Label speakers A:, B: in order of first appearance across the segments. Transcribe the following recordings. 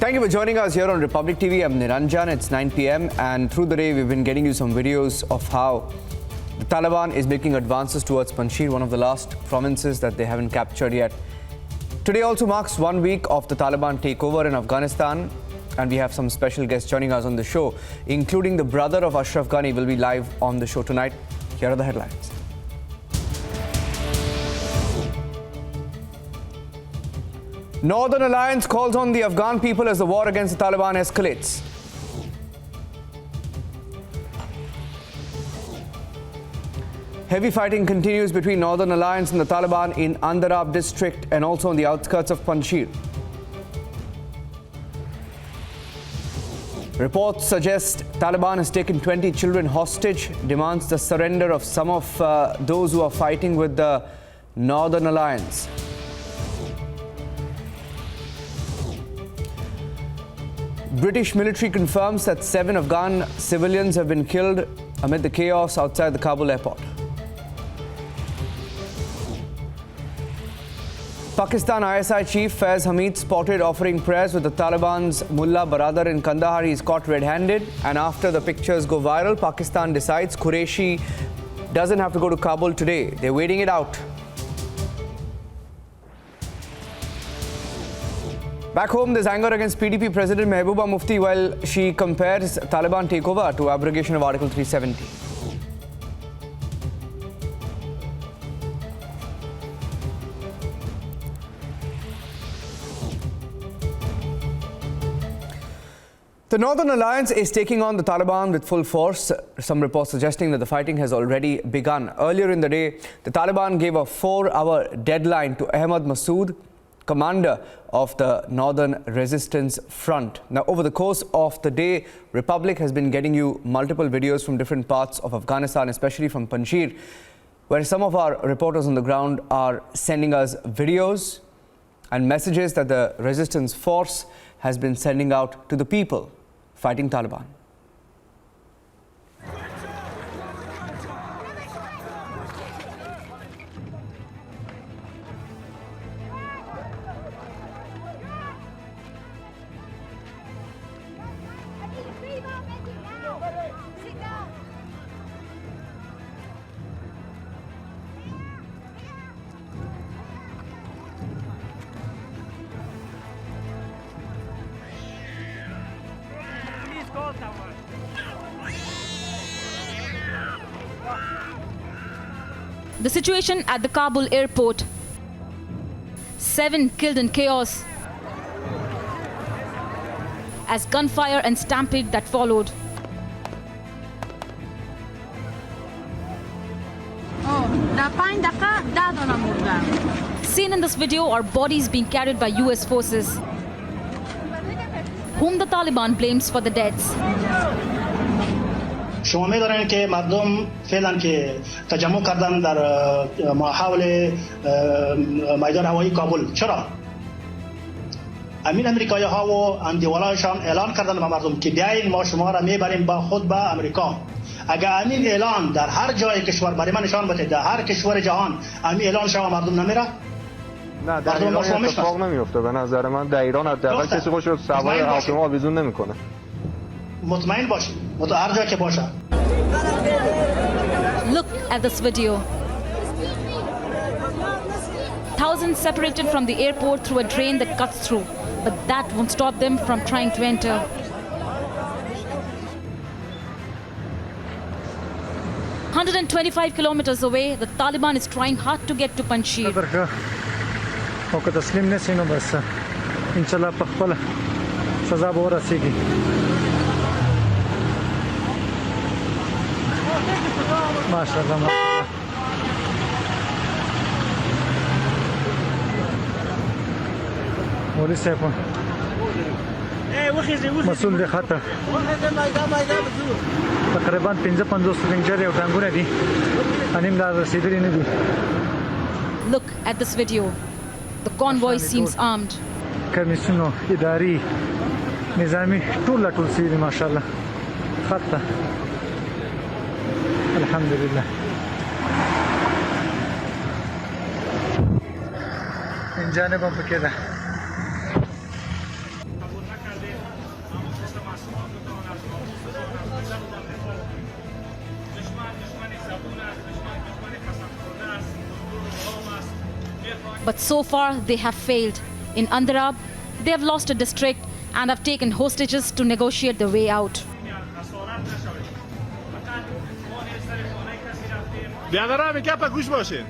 A: Thank you for joining us here on Republic TV. I'm Niranjan. It's 9 p.m. and through the day we've been getting you some videos of how the Taliban is making advances towards Panjshir, one of the last provinces that they haven't captured yet. Today also marks 1 week of the Taliban takeover in Afghanistan, and we have some special guests joining us on the show, including the brother of Ashraf Ghani will be live on the show tonight. Here are the headlines. Northern Alliance calls on the Afghan people as the war against the Taliban escalates. Heavy fighting continues between Northern Alliance and the Taliban in Andarab district and also on the outskirts of Panjshir. Reports suggest Taliban has taken 20 children hostage, demands the surrender of some of those who are fighting with the Northern Alliance. British military confirms that 7 Afghan civilians have been killed amid the chaos outside the Kabul airport. Pakistan ISI chief Faiz Hamid spotted offering prayers with the Taliban's Mullah Baradar in Kandahar. He's caught red-handed, and after the pictures go viral, Pakistan decides Qureshi doesn't have to go to Kabul today. They're waiting it out. Back home, there's anger against PDP President Mehbooba Mufti while she compares Taliban takeover to abrogation of Article 370. The Northern Alliance is taking on the Taliban with full force. Some reports suggesting that the fighting has already begun. Earlier in the day, the Taliban gave a 4-hour deadline to Ahmad Massoud, commander of the Northern Resistance Front. Now, over the course of the day, Republic has been getting you multiple videos from different parts of Afghanistan, especially from Panjshir, where some of our reporters on the ground are sending us videos and messages that the resistance force has been sending out to the people fighting Taliban.
B: The situation at the Kabul airport. 7 killed in chaos as gunfire and stampede that followed. Seen in this video are bodies being carried by US forces, whom the Taliban blames for the deaths.
C: شما می‌دانید که مردم فعلا که تجمع کردن در حول میدان هوایی کابل. چرا؟ امین امریکایی ها و اندیوالایشان اعلان کردن به مردم که بیاین ما شما را میبریم با خود به امریکا. اگر امین اعلان در هر جای کشور برای من نشان بده، در هر کشور جهان امین اعلان شما مردم نمیره؟
D: نه، در ایران اتفاق نمیفته. به نظر من در ایران حداقل کسی خودش رو سوار هواپیما آویزون نمیکنه.
C: مطمئن باشید، هر جا که باشه.
B: Look at this video. Thousands separated from the airport through a drain that cuts through, but that won't stop them from trying to enter. "125 kilometers away, the Taliban is trying hard to get to Panjshir.
E: MashaAllah, MashaAllah. Moli sahib مسئول دی خطه تقریبا 55 سلنجر او ټانګونه دي انیم لا رسیدلی نه دي.
B: Look at this video. The convoy seems armed.
E: کمیسونو اداري نظامی ټول سي دي ماشاءالله. خطه الحمدلله. من جانب هم پکې ده.
B: But so far, they have failed. In Andarab, they have lost a district and have taken hostages to negotiate their way out.
F: بیادرها کپا گوش باشین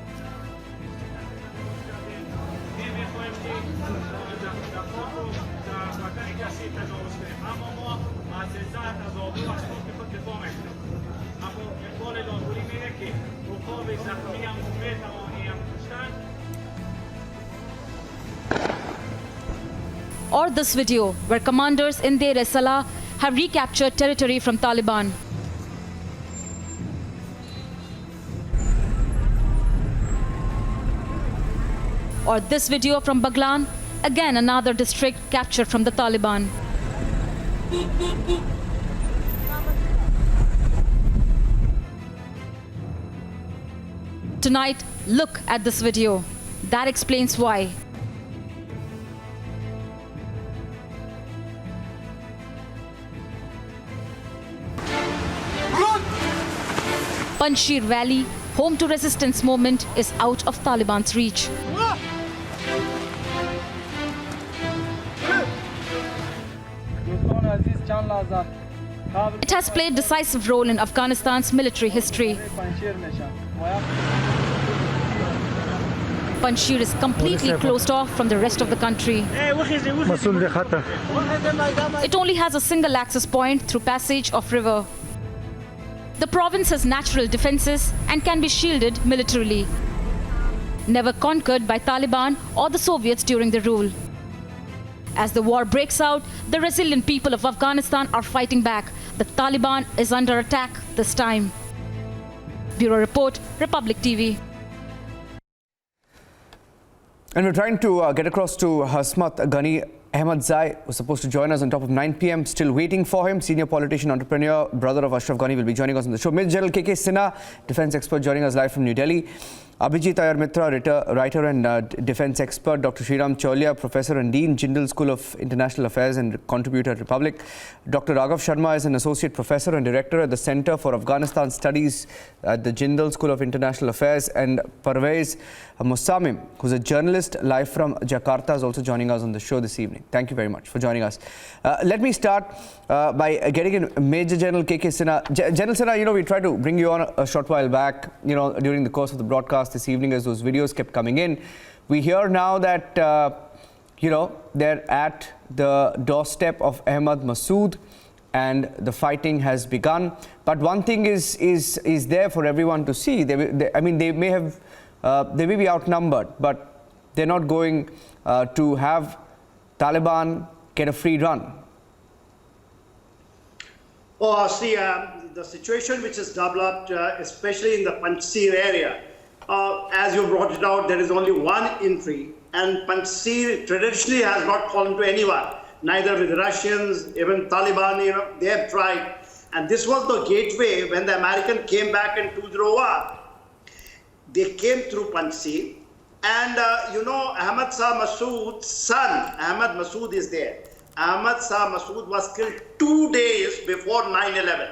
B: Or this video, where commanders in Deir es-Salah have recaptured territory from Taliban. Or this video from Baghlan, again another district captured from the Taliban. Tonight, look at this video. That explains why. Panjshir Valley, home to resistance movement, is out of Taliban's reach. It has played a decisive role in Afghanistan's military history. Panjshir is completely closed off from the rest of the country. It only has a single access point through passage of river. The province has natural defenses and can be shielded militarily. Never conquered by Taliban or the Soviets during their rule. As the war breaks out, the resilient people of Afghanistan are fighting back. The Taliban is under attack this time. Bureau Report, Republic TV.
A: And we're trying to get across to Hasmat Ghani. Ahmad Zai was supposed to join us on top of 9 p.m. Still waiting for him. Senior politician, entrepreneur, brother of Ashraf Ghani will be joining us on the show. Major General KK Sinha, defense expert, joining us live from New Delhi. Abhijit Ayar Mitra, writer and defense expert. Dr. Sriram Cholia, professor and dean, Jindal School of International Affairs and contributor at Republic. Dr. Raghav Sharma is an associate professor and director at the Center for Afghanistan Studies at the Jindal School of International Affairs. And Parvez Musamim, who's a journalist live from Jakarta, is also joining us on the show this evening. Thank you very much for joining us. Let me start by getting in Major General KK Sinha. General Sinha, we tried to bring you on a short while back, during the course of the broadcast this evening as those videos kept coming in. We hear now that, they're at the doorstep of Ahmad Masood and the fighting has begun. But one thing is there for everyone to see. They may be outnumbered, but they're not going to have Taliban get a free run.
C: Oh, see, the situation which is developed, especially in the Panjshir area, as you brought it out, there is only one entry, and Panjshir traditionally has not fallen to anyone, neither with the Russians, even Taliban, they have tried. And this was the gateway when the Americans came back in 2001. They came through Panjshir, and Ahmad Shah Massoud's son, Ahmad Masood, is there. Ahmad Shah Massoud was killed 2 days before 9/11.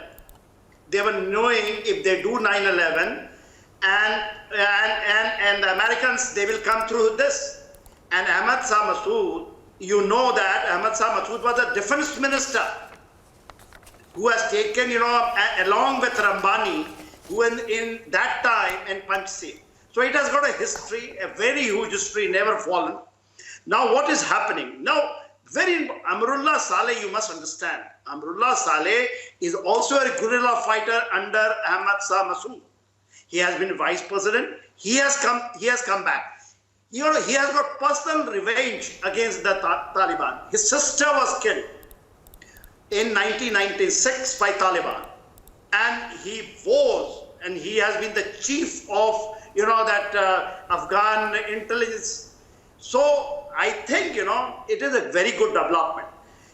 C: They were knowing if they do 9/11, and the Americans, they will come through this. And Ahmad Shah Massoud, that Ahmad Shah Massoud was a defense minister who has taken, along with Rambani, who in that time in Panjshir. So it has got a history, a very huge history, never fallen. Now what is happening? Now, Amrullah Saleh, you must understand, Amrullah Saleh is also a guerrilla fighter under Ahmad Shah Massoud. He has been vice president. He has come back. He has got personal revenge against the Taliban. His sister was killed in 1996 by Taliban. And he has been the chief of, Afghan intelligence. So I think, it is a very good development.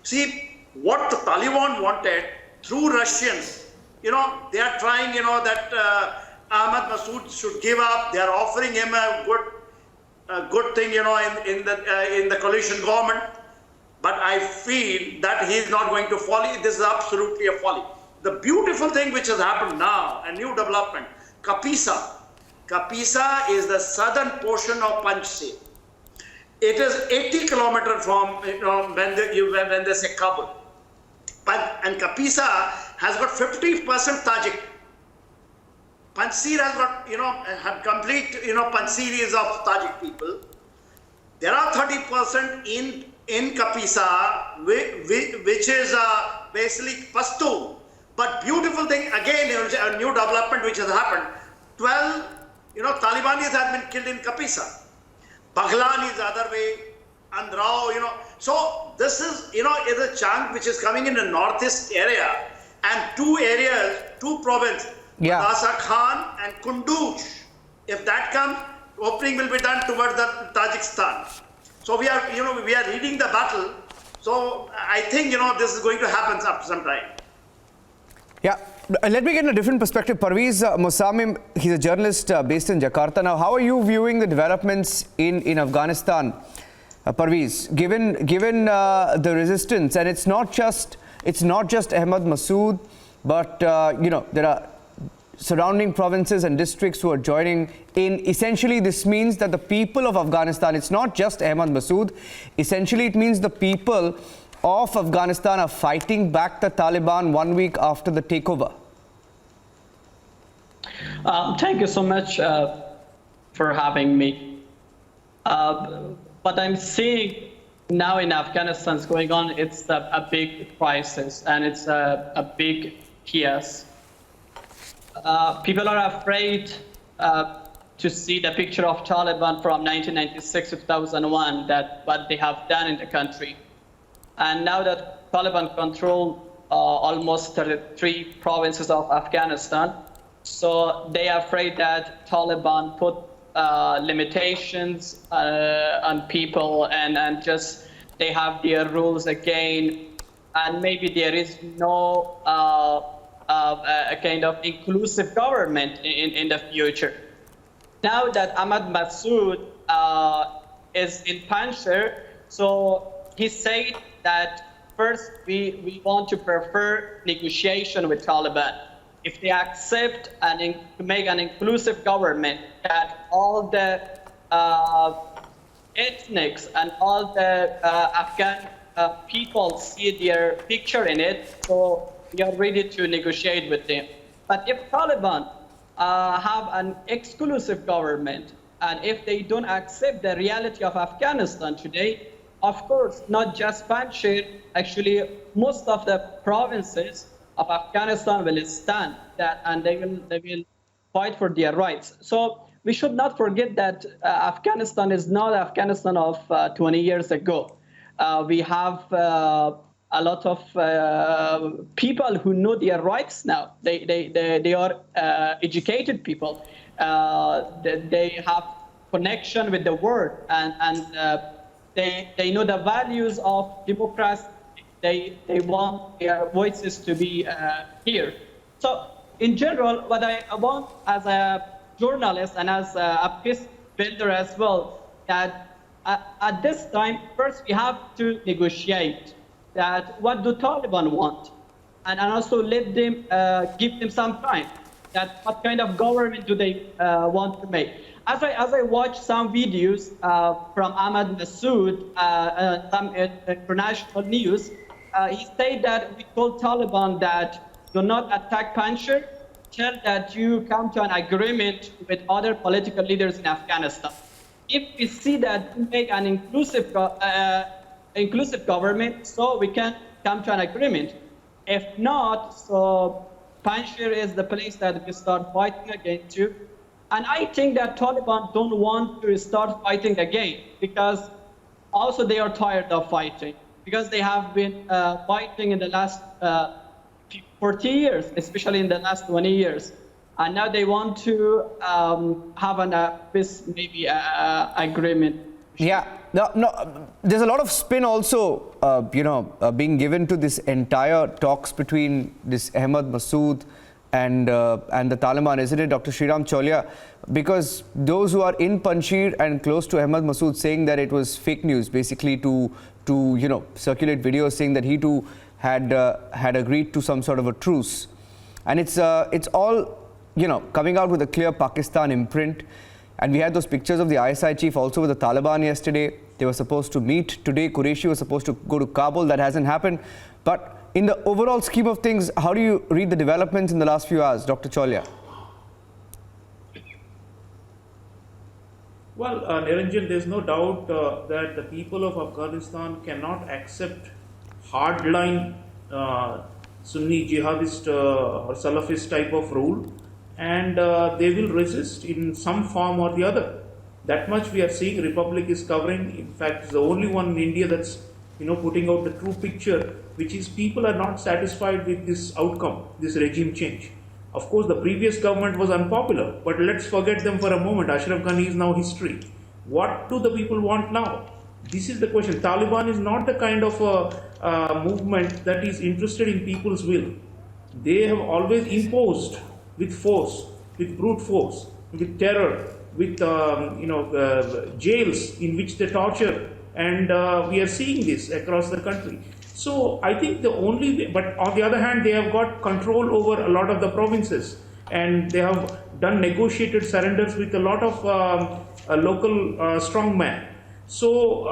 C: See, what the Taliban wanted through Russians, they are trying, that Ahmad Masood should give up. They are offering him a good thing, in the coalition government. But I feel that he is not going to folly. This is absolutely a folly. The beautiful thing which has happened now, a new development, Kapisa. Kapisa is the southern portion of Panjshir.
G: It is 80 kilometers from, when they say Kabul. And Kapisa has got 50% Tajik. Panjshir has got, have complete, Panjshir is of Tajik people. There are 30% in Kapisa, which is basically Pashto. But beautiful thing, again, a new development which has happened. 12, Talibanis have been killed in Kapisa. Baghlan is the other way, and Rao, So this is, is a chunk which is coming in the northeast area, and two provinces, Adasa Khan and Kunduz. If that comes, opening will be done towards the Tajikistan. So we are, we are leading the battle. So I think, this is going to happen after some time.
A: Yeah. Let me get in a different perspective. Parvez Musamim, he's a journalist based in Jakarta. Now, how are you viewing the developments in Afghanistan, Parvez, given the resistance? And it's not just Ahmad Massoud, but there are surrounding provinces and districts who are joining in. Essentially, this means that the people of Afghanistan, it's not just Ahmad Massoud. Essentially, it means the people of Afghanistan are fighting back the Taliban 1 week after the takeover.
H: Thank you so much for having me. What I'm seeing now in Afghanistan is going on, it's a big crisis, and it's a big chaos. People are afraid to see the picture of Taliban from 1996 to 2001, that what they have done in the country. And now that Taliban control almost 33 provinces of Afghanistan, so they are afraid that Taliban put limitations on people, and just they have their rules again, and maybe there is no a kind of inclusive government in the future. Now that Ahmad Massoud is in Panjshir, so he said that first we want to prefer negotiation with Taliban. If they accept to make an inclusive government, that all the ethnics and all the Afghan people see their picture in it, so we are ready to negotiate with them. But if Taliban have an exclusive government, and if they don't accept the reality of Afghanistan today, of course, not just Panjshir, actually most of the provinces of Afghanistan will stand that, and they will fight for their rights. So we should not forget that Afghanistan is not Afghanistan of 20 years ago. We have a lot of people who know their rights now. They are educated people. They have connection with the world, and they know the values of democracy. They want their voices to be heard. So in general, what I want as a journalist and as a peace builder as well, that at this time, first we have to negotiate that what do Taliban want, and also let them give them some time, that what kind of government do they want to make. As I watch some videos from Ahmad Massoud, some international news, he said that we told Taliban that do not attack Panjshir, tell that you come to an agreement with other political leaders in Afghanistan. If we see that we make an inclusive government, so we can come to an agreement. If not, so Panjshir is the place that we start fighting again too. And I think that Taliban don't want to start fighting again, because also they are tired of fighting, because they have been fighting in the last 40 years, especially in the last 20 years. And now they want to have a peace, maybe agreement.
A: Yeah, no. There's a lot of spin also, being given to this entire talks between this Ahmad Massoud and the Taliban, isn't it, Dr. Sriram Cholia? Because those who are in Panjshir and close to Ahmad Massoud saying that it was fake news, basically to circulate videos saying that he too had agreed to some sort of a truce, and it's all coming out with a clear Pakistan imprint. And we had those pictures of the ISI chief also with the Taliban yesterday. They were supposed to meet today. Qureshi was supposed to go to Kabul. That hasn't happened. But in the overall scheme of things, how do you read the developments in the last few hours, Dr. Cholia?
I: Well, Niranjan, there's no doubt that the people of Afghanistan cannot accept hardline Sunni jihadist or Salafist type of rule, and they will resist in some form or the other. That much we are seeing. Republic is covering. In fact, it's the only one in India that's putting out the true picture, which is people are not satisfied with this outcome, this regime change. Of course, the previous government was unpopular, but let's forget them for a moment. Ashraf Ghani is now history. What do the people want now? This is the question. Taliban is not the kind of movement that is interested in people's will. They have always imposed with force, with brute force, with terror, with jails in which they torture, and we are seeing this across the country. So I think the only way, but on the other hand, they have got control over a lot of the provinces, and they have done negotiated surrenders with a lot of local strongmen. So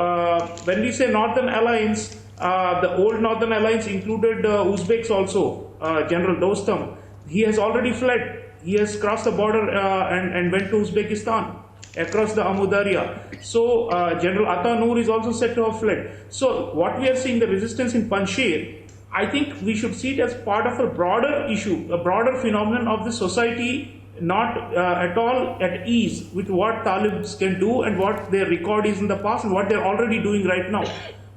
I: when we say Northern Alliance, the old Northern Alliance included Uzbeks also. General Dostum, he has already fled. He has crossed the border and went to Uzbekistan across the Amudarya. So General Ata Noor is also said to have fled. So what we are seeing, the resistance in Panjshir, I think we should see it as part of a broader issue, a broader phenomenon of the society not at all at ease with what Talibs can do and what their record is in the past and what they're already doing right now.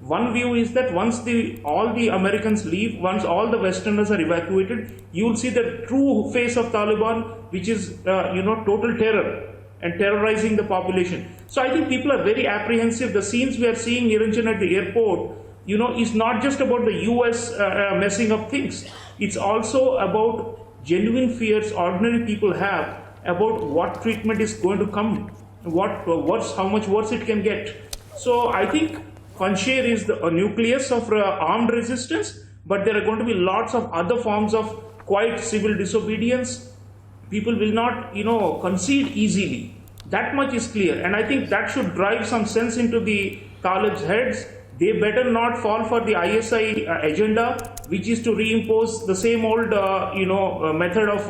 I: One view is that once all the Americans leave, once all the Westerners are evacuated, you will see the true face of Taliban, which is total terror and terrorizing the population. So I think people are very apprehensive. The scenes we are seeing, Niranjan, at the airport, is not just about the US messing up things. It's also about genuine fears ordinary people have about what treatment is going to come, how much worse it can get. So I think Panjshir is a nucleus of armed resistance, but there are going to be lots of other forms of quiet civil disobedience. People will not, concede easily. That much is clear, and I think that should drive some sense into the Talibs' heads. They better not fall for the ISI agenda, which is to reimpose the same old, method of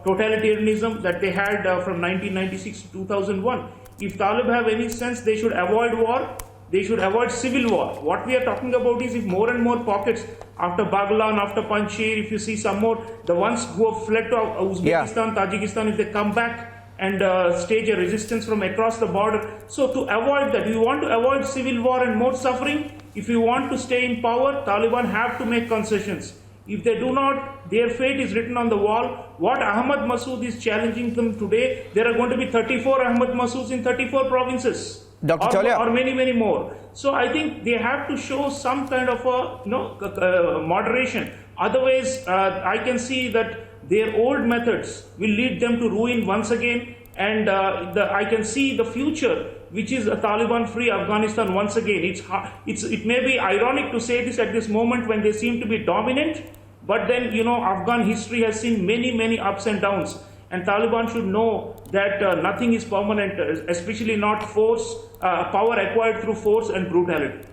I: totalitarianism that they had from 1996 to 2001. If Talib have any sense, they should avoid war. They should avoid civil war. What we are talking about is if more and more pockets after Baghlan, after Panjshir, if you see some more, the ones who have fled to Uzbekistan, Tajikistan, if they come back and stage a resistance from across the border. So to avoid that, you want to avoid civil war and more suffering. If you want to stay in power, Taliban have to make concessions. If they do not, their fate is written on the wall. What Ahmad Massoud is challenging them today, there are going to be 34 Ahmad Massouds in 34 provinces.
A: Dr. Cholia.
I: Or many, many more. So I think they have to show some kind of a moderation. Otherwise, I can see that their old methods will lead them to ruin once again. And I can see the future, which is a Taliban-free Afghanistan once again. It may be ironic to say this at this moment when they seem to be dominant, but then, Afghan history has seen many, many ups and downs. And Taliban should know that nothing is permanent, especially not power acquired through force and brutality.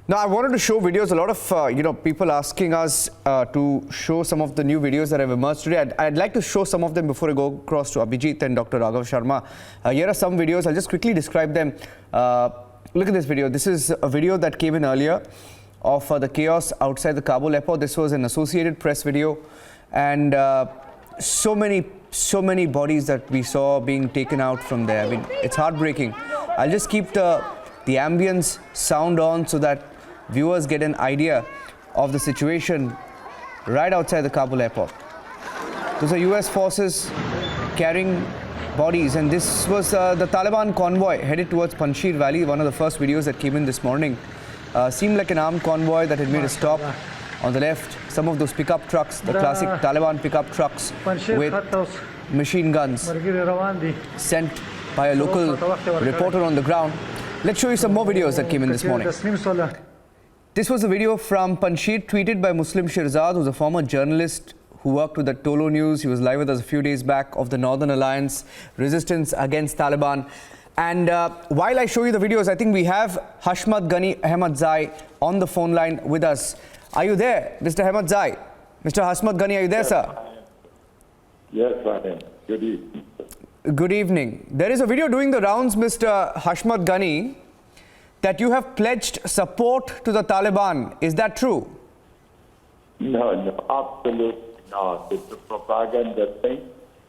A: Now, I wanted to show videos. A lot of people asking us to show some of the new videos that have emerged today. I'd like to show some of them before I go across to Abhijit and Dr. Raghav Sharma. Here are some videos. I'll just quickly describe them. Look at this video. This is a video that came in earlier of the chaos outside the Kabul airport. This was an Associated Press video, and so many bodies that we saw being taken out from there. I mean, it's heartbreaking. I'll just keep the ambience sound on so that viewers get an idea of the situation right outside the Kabul airport. Those are US forces carrying bodies, and this was the Taliban convoy headed towards Panjshir Valley. One of the first videos that came in this morning seemed like an armed convoy that had made a stop. On the left, some of those pickup trucks, the classic Taliban pickup trucks with machine guns sent by a local reporter on the ground. Let's show you some more videos that came in this morning. This was a video from Panjshir tweeted by Muslim Shirzad, who's a former journalist who worked with the Tolo News. He was live with us a few days back of the Northern Alliance resistance against Taliban. And while I show you the videos, I think we have Hashmat Ghani Ahmadzai on the phone line with us. Are you there, Mr. Ahmadzai? Mr. Hashmat Ghani, are you there, sir?
J: Yes, I am. Good evening.
A: Good evening. There is a video doing the rounds, Mr. Hashmat Ghani, that you have pledged support to the Taliban. Is that true?
J: No, absolutely not. It's a propaganda thing.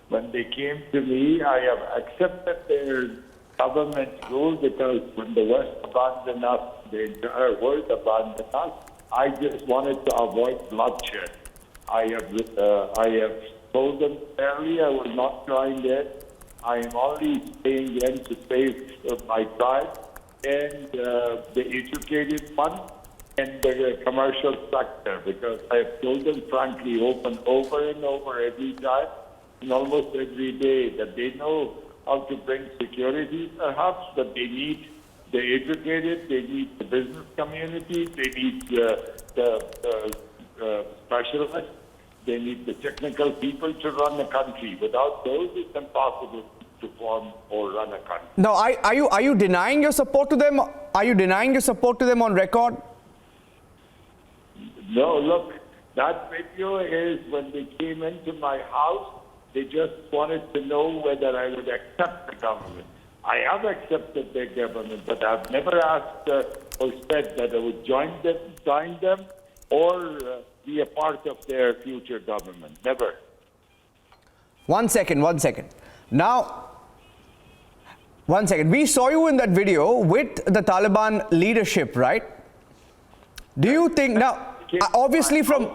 J: When they came to me, I have accepted their government rule because when the West abandoned us, the entire world abandoned us, I just wanted to avoid bloodshed. I have told them earlier I will not join it. I am only staying in to save my tribe and the educated one and the commercial sector, because I have told them frankly over and over every time and almost every day that they know how to bring security perhaps, but they need the educated, they need the business community, they need the specialists, they need the technical people to run the country. Without those, it's impossible to form or run a country.
A: Now, are you denying your support to them? Are you denying your support to them on record?
J: No, look, that video is when they came into my house, they just wanted to know whether I would accept the government. I have accepted their government, but I've never asked or said that I would join them or be a part of their future government. Never.
A: One second. Now, one second. We saw you in that video with the Taliban leadership, right? Do you think now, obviously from...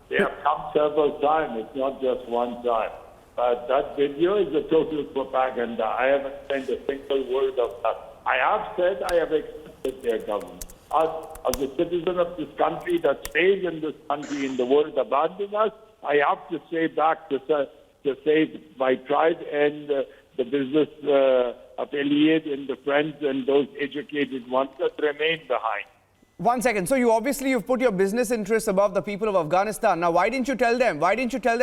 J: They have come several times. It's not just one time. But that video is a total propaganda. I haven't said a single word of that. I have said I have accepted their government. As a citizen of this country that stays in this country and the world abandoned us, I have to stay back to save my tribe and the business affiliate and the friends and those educated ones that remain behind.
A: 1 second. So you've put your business interests above the people of Afghanistan. Now, why didn't you tell them?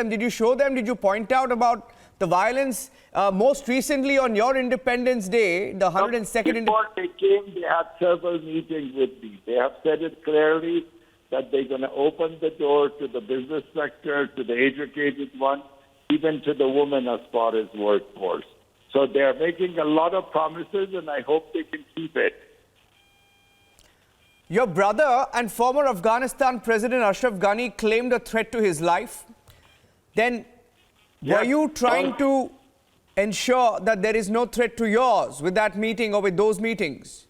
A: Did you show them? Did you point out about the violence most recently on your Independence Day, the 102nd?
J: Before they came, they had several meetings with me. They have said it clearly that they're going to open the door to the business sector, to the educated one, even to the women as far as workforce. So they're making a lot of promises, and I hope they can keep it.
A: Your brother and former Afghanistan President Ashraf Ghani claimed a threat to his life. Then were you trying to ensure that there is no threat to yours with that meeting or with those meetings?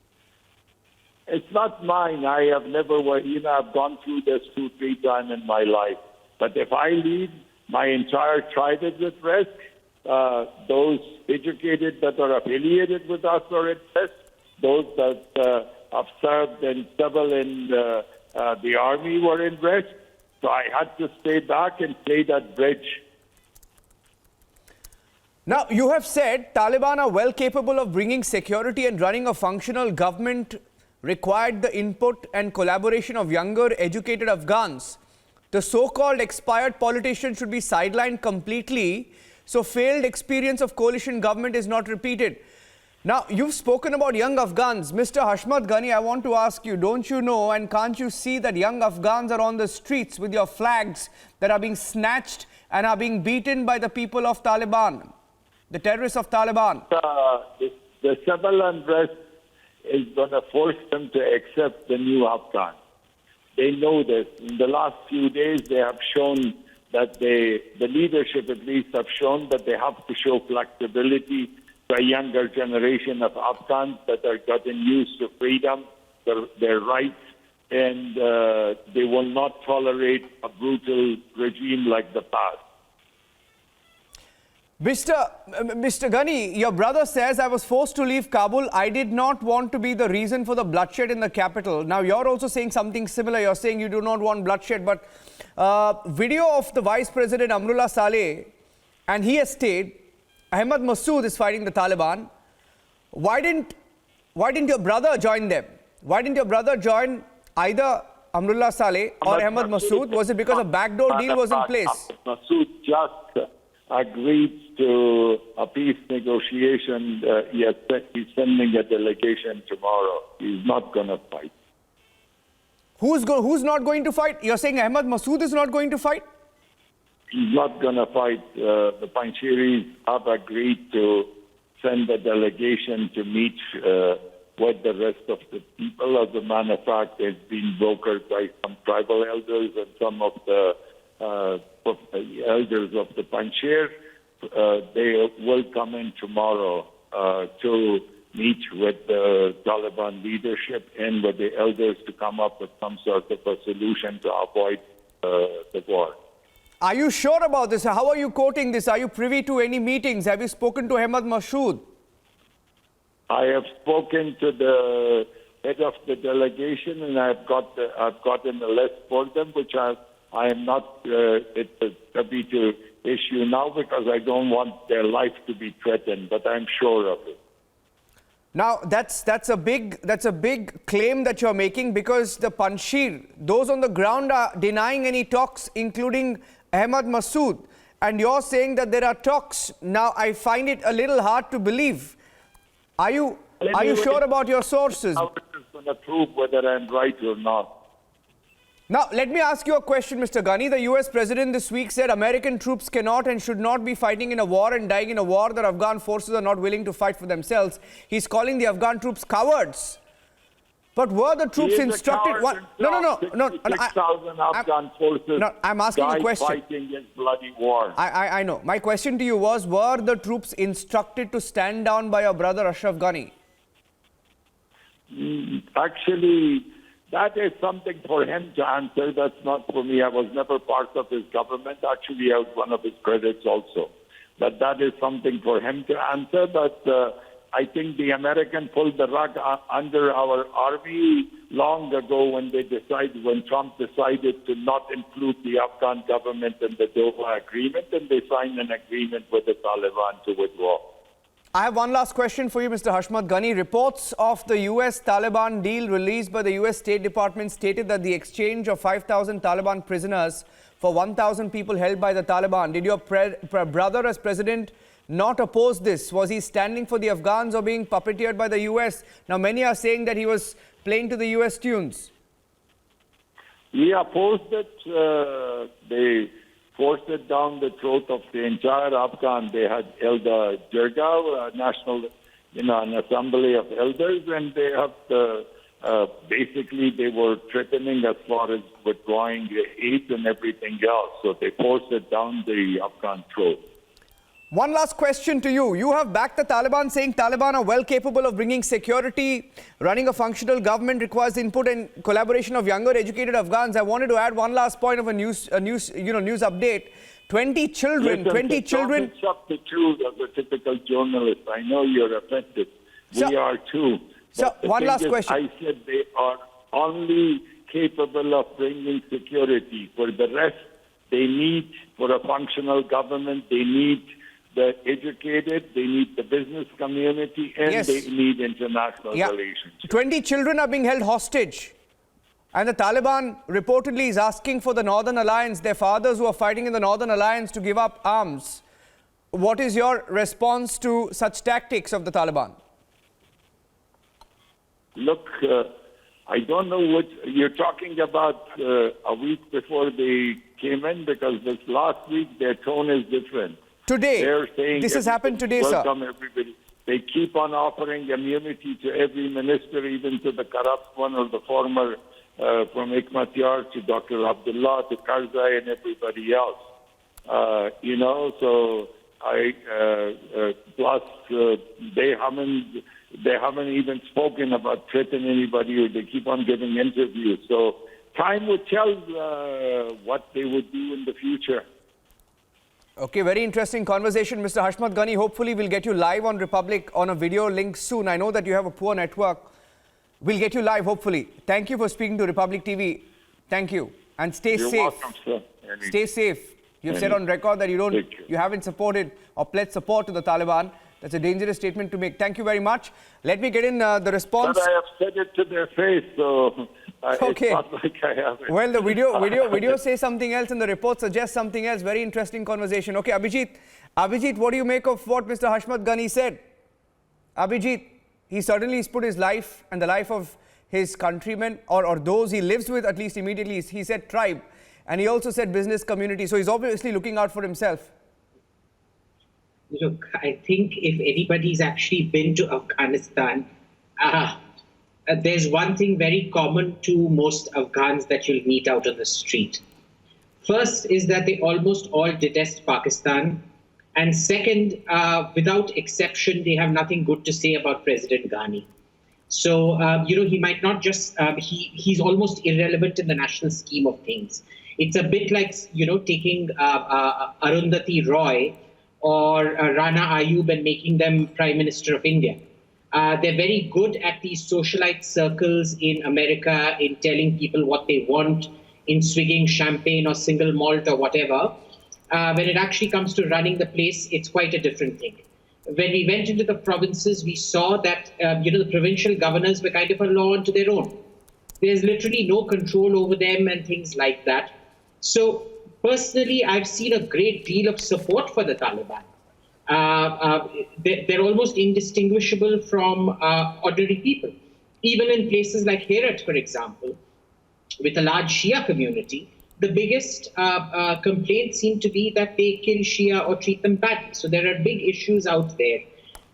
J: It's not mine. I have never, I've gone through this 2-3 times in my life. But if I leave, my entire tribe is at risk. Those educated that are affiliated with us are at risk. Those that have served in civil in the army were in risk. So I had to stay back and play that bridge.
A: Now, you have said Taliban are well capable of bringing security and running a functional government, required the input and collaboration of younger, educated Afghans. The so-called expired politicians should be sidelined completely, so failed experience of coalition government is not repeated. Now, you've spoken about young Afghans. Mr. Hashmat Ghani, I want to ask you, don't you know and can't you see that young Afghans are on the streets with your flags that are being snatched and are being beaten by the people of Taliban, the terrorists of Taliban?
J: The civil unrest is going to force them to accept the new Afghans. They know this. In the last few days, they have shown that the leadership at least have shown that they have to show flexibility to a younger generation of Afghans that are getting used to freedom, their rights, and they will not tolerate a brutal regime like the past.
A: Mr. Ghani, your brother says, I was forced to leave Kabul. I did not want to be the reason for the bloodshed in the capital. Now, you're also saying something similar. You're saying you do not want bloodshed. But video of the Vice President Amrullah Saleh, and he has stayed. Ahmad Massoud is fighting the Taliban. Why didn't your brother join them? Why didn't your brother join either Amrullah Saleh or Ahmad Massoud? Was it because a backdoor deal was in place?
J: Massoud just agreed to a peace negotiation. He's sending a delegation tomorrow. He's not going to fight.
A: Who's not going to fight? You're saying Ahmad Massoud is not going to fight?
J: He's not going to fight. The Panjsheris have agreed to send a delegation to meet with the rest of the people. As a matter of fact, it's been brokered by some tribal elders and some of the elders of the Panjsher. They will come in tomorrow to meet with the Taliban leadership and with the elders to come up with some sort of a solution to avoid the war.
A: Are you sure about this? How are you quoting this? Are you privy to any meetings? Have you spoken to Ahmad Massoud?
J: I have spoken to the head of the delegation, and I've gotten a list for them, which I am not happy to issue now because I don't want their life to be threatened. But I'm sure of it.
A: Now that's a big claim that you're making, because the Panjsher, those on the ground, are denying any talks, including Ahmad Massoud, and you're saying that there are talks. Now I find it a little hard to believe. Are you sure about your sources?
J: I'm going to prove whether I'm right or not.
A: Now, let me ask you a question, Mr. Ghani. The US president this week said American troops cannot and should not be fighting in a war and dying in a war that Afghan forces are not willing to fight for themselves. He's calling the Afghan troops cowards. But were the troops instructed? No.
J: 6,000 Afghan forces
A: I'm asking a question.
J: Fighting this bloody war.
A: I know. My question to you was, were the troops instructed to stand down by your brother Ashraf Ghani?
J: Actually, that is something for him to answer. That's not for me. I was never part of his government. Actually, I was one of his credits also. But that is something for him to answer. But I think the American pulled the rug under our army long ago when Trump decided to not include the Afghan government in the Doha agreement, and they signed an agreement with the Taliban to withdraw.
A: I have one last question for you, Mr. Hashmat Ghani. Reports of the US-Taliban deal released by the US State Department stated that the exchange of 5,000 Taliban prisoners for 1,000 people held by the Taliban. Did your brother as president not oppose this? Was he standing for the Afghans or being puppeteered by the US? Now, many are saying that he was playing to the US tunes.
J: We opposed it. They forced it down the throat of the entire Afghan. They had held a Jirga, an assembly of elders, and they have basically they were threatening as far as withdrawing aid and everything else. So they forced it down the Afghan throat.
A: One last question to you. You have backed the Taliban, saying Taliban are well capable of bringing security. Running a functional government requires input and collaboration of younger, educated Afghans. I wanted to add one last point of a news update. 20 children.
J: Don't shut the truth as a typical journalist. I know you're offended. We are too.
A: So, one last question.
J: I said they are only capable of bringing security. For the rest, they need, for a functional government, they need the educated, they need the business community, and they need international relations.
A: 20 children are being held hostage. And the Taliban reportedly is asking for the Northern Alliance, their fathers who are fighting in the Northern Alliance, to give up arms. What is your response to such tactics of the Taliban?
J: Look, I don't know what you're talking about a week before they came in, because this last week their tone is different.
A: Today,
J: they're saying
A: this has happened today,
J: welcome everybody. They keep on offering immunity to every minister, even to the corrupt one or the former from Hikmat Yar to Dr. Abdullah to Karzai and everybody else. So plus they haven't even spoken about threatening anybody, or they keep on giving interviews. So time will tell what they would do in the future.
A: Okay, very interesting conversation, Mr. Hashmat Ghani. Hopefully, we'll get you live on Republic on a video link soon. I know that you have a poor network. We'll get you live, hopefully. Thank you for speaking to Republic TV. Thank you. And stay safe.
J: You're welcome, sir.
A: Stay safe. You've said on record that you haven't supported or pledged support to the Taliban. That's a dangerous statement to make. Thank you very much. Let me get in the response.
J: But I have said it to their face, so
A: Okay.
J: it's not like I haven't.
A: Well, the video says something else and the report suggests something else. Very interesting conversation. Okay, Abhijit, what do you make of what Mr. Hashmat Ghani said? Abhijit, he certainly has put his life and the life of his countrymen or those he lives with, at least immediately. He said tribe, and he also said business community. So he's obviously looking out for himself.
K: Look, I think if anybody's actually been to Afghanistan, there's one thing very common to most Afghans that you'll meet out on the street. First is that they almost all detest Pakistan. And second, without exception, they have nothing good to say about President Ghani. So, he might not just, he's almost irrelevant in the national scheme of things. It's a bit like, taking Arundhati Roy or Rana Ayub and making them Prime Minister of India. They're very good at these socialite circles in America in telling people what they want, in swigging champagne or single malt or whatever. When it actually comes to running the place, it's quite a different thing. When we went into the provinces, we saw that, the provincial governors were kind of a law unto their own. There's literally no control over them and things like that. So personally, I've seen a great deal of support for the Taliban. They're almost indistinguishable from ordinary people. Even in places like Herat, for example, with a large Shia community, the biggest complaints seem to be that they kill Shia or treat them badly. So there are big issues out there.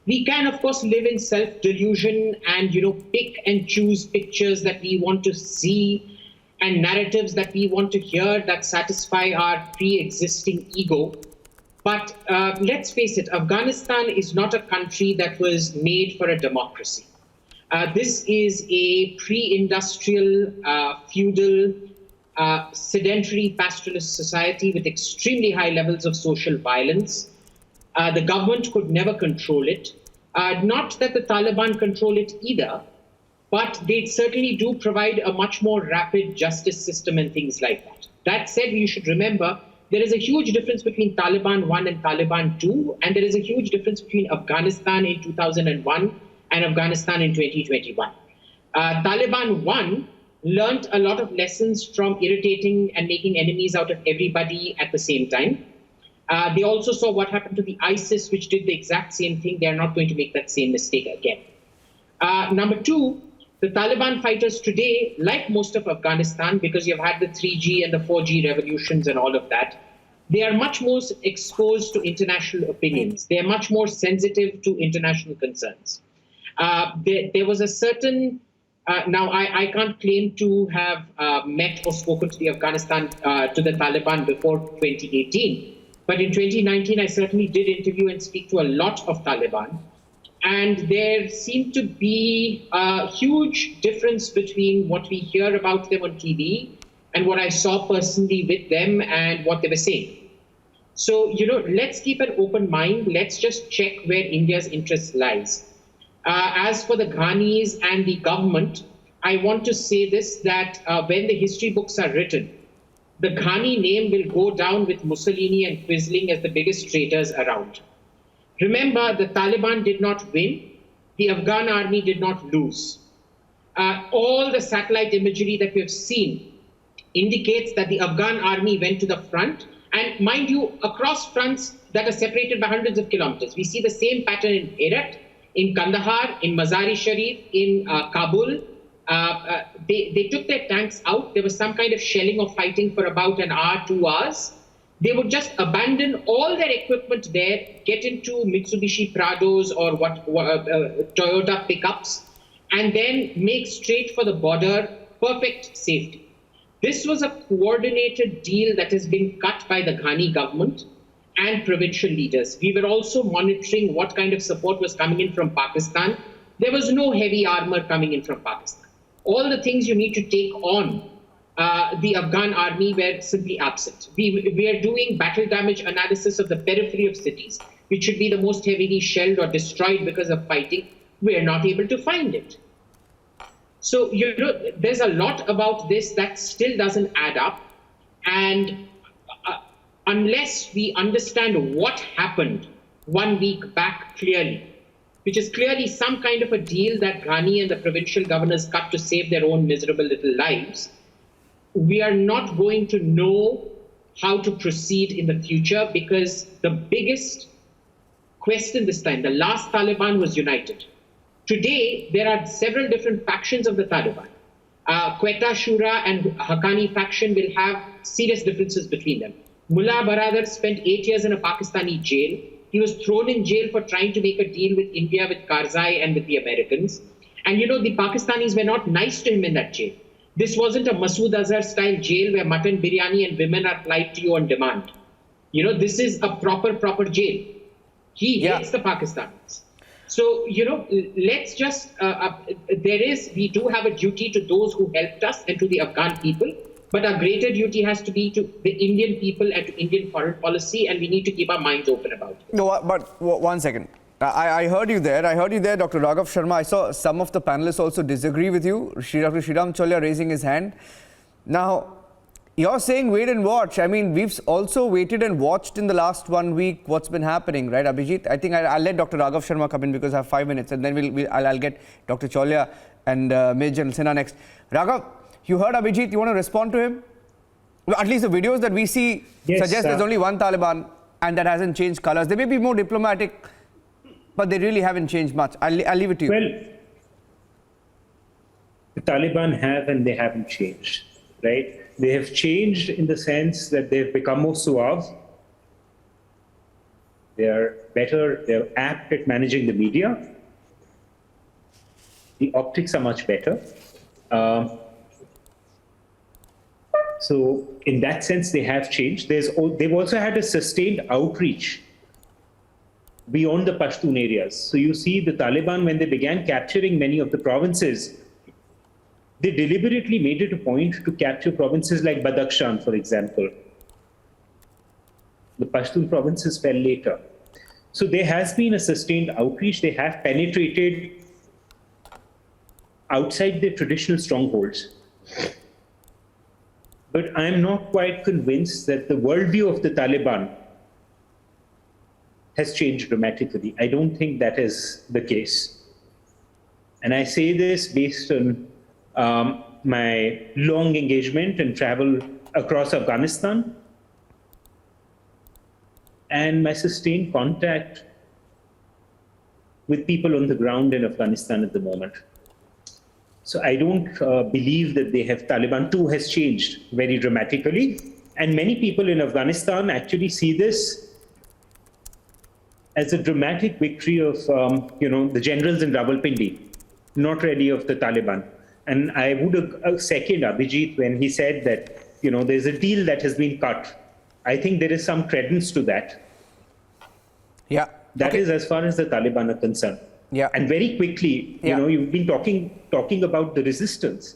K: We can, of course, live in self-delusion and, pick and choose pictures that we want to see and narratives that we want to hear that satisfy our pre-existing ego. But let's face it, Afghanistan is not a country that was made for a democracy. This is a pre-industrial, feudal, sedentary pastoralist society with extremely high levels of social violence. The government could never control it. Not that the Taliban control it either, but they certainly do provide a much more rapid justice system and things like that. That said, you should remember there is a huge difference between Taliban 1 and Taliban 2, and there is a huge difference between Afghanistan in 2001 and Afghanistan in 2021. Taliban 1 learned a lot of lessons from irritating and making enemies out of everybody at the same time. They also saw what happened to the ISIS, which did the exact same thing. They are not going to make that same mistake again. Number two, the Taliban fighters today, like most of Afghanistan, because you've had the 3G and the 4G revolutions and all of that, they are much more exposed to international opinions. They are much more sensitive to international concerns. There was a certain, now I can't claim to have met or spoken to the Taliban before 2018. But in 2019, I certainly did interview and speak to a lot of Taliban. And there seemed to be a huge difference between what we hear about them on TV and what I saw personally with them and what they were saying. So, let's keep an open mind. Let's just check where India's interest lies. As for the Ghanis and the government, I want to say this, that when the history books are written, the Ghani name will go down with Mussolini and Quisling as the biggest traitors around. Remember, the Taliban did not win. The Afghan army did not lose. All the satellite imagery that we have seen indicates that the Afghan army went to the front. And mind you, across fronts that are separated by hundreds of kilometers. We see the same pattern in Herat, in Kandahar, in Mazar-e-Sharif, in Kabul. They took their tanks out. There was some kind of shelling or fighting for about an hour, 2 hours. They would just abandon all their equipment there, get into Mitsubishi Prados or Toyota pickups, and then make straight for the border, perfect safety. This was a coordinated deal that has been cut by the Ghani government and provincial leaders. We were also monitoring what kind of support was coming in from Pakistan. There was no heavy armor coming in from Pakistan. All the things you need to take on the Afghan army were simply absent. We are doing battle damage analysis of the periphery of cities, which should be the most heavily shelled or destroyed because of fighting. We are not able to find it. So, there's a lot about this that still doesn't add up. And unless we understand what happened 1 week back clearly, which is clearly some kind of a deal that Ghani and the provincial governors cut to save their own miserable little lives, we are not going to know how to proceed in the future, because the biggest question this time, the last Taliban was united. Today, there are several different factions of the Taliban. Quetta Shura and Haqqani faction will have serious differences between them. Mullah Baradar spent 8 years in a Pakistani jail. He was thrown in jail for trying to make a deal with India, with Karzai and with the Americans. And the Pakistanis were not nice to him in that jail. This wasn't a Masood Azhar style jail where mutton biryani and women are plied to you on demand. This is a proper jail. He hates the Pakistanis. So, let's just, we do have a duty to those who helped us and to the Afghan people, but our greater duty has to be to the Indian people and to Indian foreign policy, and we need to keep our minds open about it.
A: No, but 1 second. I heard you there. Dr. Raghav Sharma. I saw some of the panelists also disagree with you. Dr. Sriram Cholia raising his hand. Now, you're saying wait and watch. I mean, we've also waited and watched in the last 1 week what's been happening, right, Abhijit? I think I'll let Dr. Raghav Sharma come in because I have 5 minutes, and then I'll get Dr. Cholia and Major General Sinha next. Raghav, you heard Abhijit. You want to respond to him? Well, at least the videos that we see suggest there's only one Taliban and that hasn't changed colors. They may be more diplomatic, but they really haven't changed much. I'll leave it to you.
L: Well, the Taliban have and they haven't changed, right? They have changed in the sense that they've become more suave. They are better, they're apt at managing the media. The optics are much better. So in that sense, they have changed. They've also had a sustained outreach beyond the Pashtun areas. So you see the Taliban, when they began capturing many of the provinces, they deliberately made it a point to capture provinces like Baghlan, for example. The Pashtun provinces fell later. So there has been a sustained outreach. They have penetrated outside their traditional strongholds. But I'm not quite convinced that the worldview of the Taliban has changed dramatically. I don't think that is the case. And I say this based on my long engagement and travel across Afghanistan and my sustained contact with people on the ground in Afghanistan at the moment. So I don't believe that Taliban too has changed very dramatically. And many people in Afghanistan actually see this as a dramatic victory of the generals in Rawalpindi, not really of the Taliban. And I would second Abhijit when he said that there's a deal that has been cut. I think there is some credence to that.
A: Yeah.
L: That is as far as the Taliban are concerned.
A: Yeah.
L: And very quickly, you've been talking about the resistance.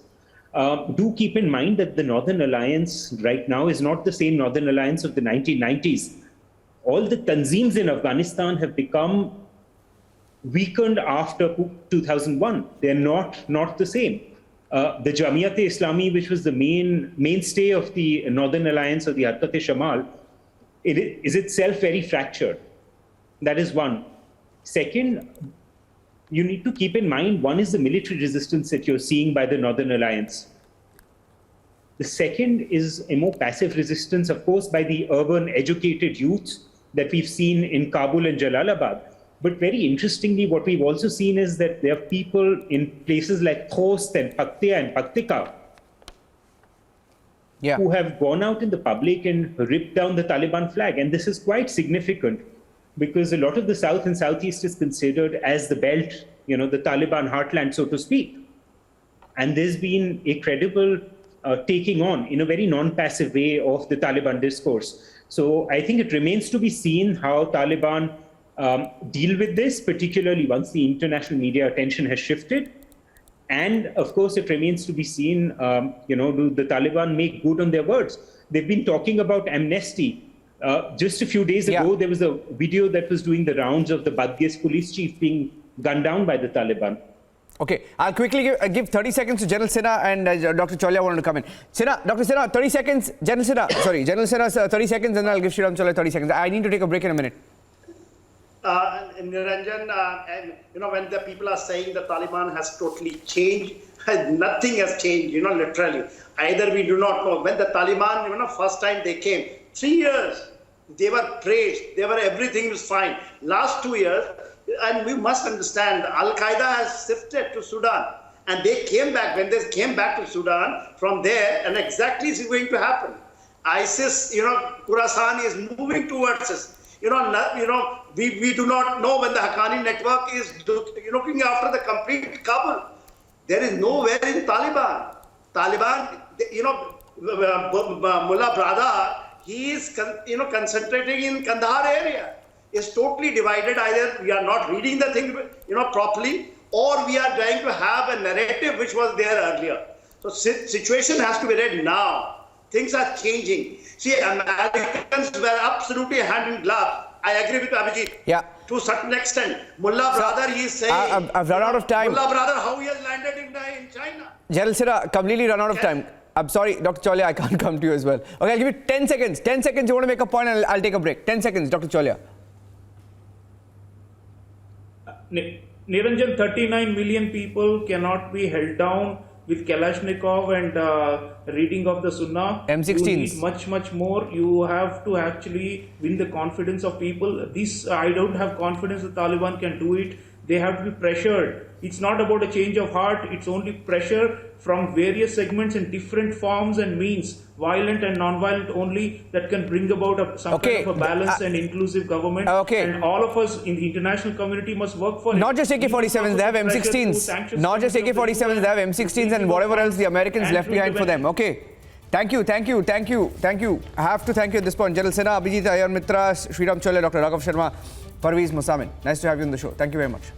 L: Do keep in mind that the Northern Alliance right now is not the same Northern Alliance of the 1990s. All the Tanzeems in Afghanistan have become weakened after 2001. They're not the same. The Jamiat-e-Islami, which was the mainstay of the Northern Alliance or the Harkat-e-Shamal, it is itself very fractured. That is one. Second, you need to keep in mind, one is the military resistance that you're seeing by the Northern Alliance. The second is a more passive resistance, of course, by the urban, educated youth that we've seen in Kabul and Jalalabad. But very interestingly, what we've also seen is that there are people in places like Khost and Paktia and Paktika who have gone out in the public and ripped down the Taliban flag. And this is quite significant because a lot of the South and Southeast is considered as the belt, the Taliban heartland, so to speak. And there's been a credible taking on in a very non-passive way of the Taliban discourse. So I think it remains to be seen how Taliban deal with this, particularly once the international media attention has shifted. And of course, it remains to be seen, do the Taliban make good on their words? They've been talking about amnesty. Just a few days ago, there was a video that was doing the rounds of the Badghis police chief being gunned down by the Taliban.
A: Okay, I'll quickly give 30 seconds to General Sinha and Dr. Cholia wanted to come in. Dr. Sinha, 30 seconds. General Sinha, 30 seconds, and then I'll give Sriram Cholia 30 seconds. I need to take a break in a minute.
G: Niranjan, and when the people are saying the Taliban has totally changed, nothing has changed, literally. Either we do not know. When the Taliban, first time they came, 3 years, they were praised, everything was fine. Last 2 years, and we must understand, Al-Qaeda has shifted to Sudan. And they came back, when they came back to Sudan, from there, and exactly is going to happen. ISIS, Khorasan is moving towards us. We do not know when the Haqqani network is looking after the complete Kabul. There is nowhere in Taliban. Mullah Brada, he is concentrating in Kandahar area. It's totally divided. Either we are not reading the thing properly, or we are trying to have a narrative which was there earlier. So situation has to be read now. Things are changing. See, Americans were absolutely hand in glove. I agree with Abhijit.
A: Yeah.
G: To a certain extent. Mullah brother, he is saying.
A: I've run out of time.
G: Mullah brother, how he has landed in China.
A: General Sira, completely run out of time. I'm sorry, Dr. Cholia, I can't come to you as well. Okay, I'll give you 10 seconds. 10 seconds, you want to make a point and I'll take a break. 10 seconds, Dr. Cholia.
I: Niranjan, 39 million people cannot be held down with Kalashnikov and reading of the Sunnah.
A: M16s.
I: You need much, much more. You have to actually win the confidence of people. This, I don't have confidence the Taliban can do it. They have to be pressured. It's not about a change of heart. It's only pressure from various segments in different forms and means, violent and non-violent only, that can bring about some kind of a balanced and inclusive government. And all of us in the international community must work for it.
A: Not just AK-47s, they have M16s. Not just AK-47s, they have M16s and whatever else the Americans left behind for them. Okay. Thank you. I have to thank you at this point. General Sinha, Abhijit Ayyar Mitra, Sriram Cholia, Dr. Raghav Sharma, Parvez Musamin. Nice to have you on the show. Thank you very much.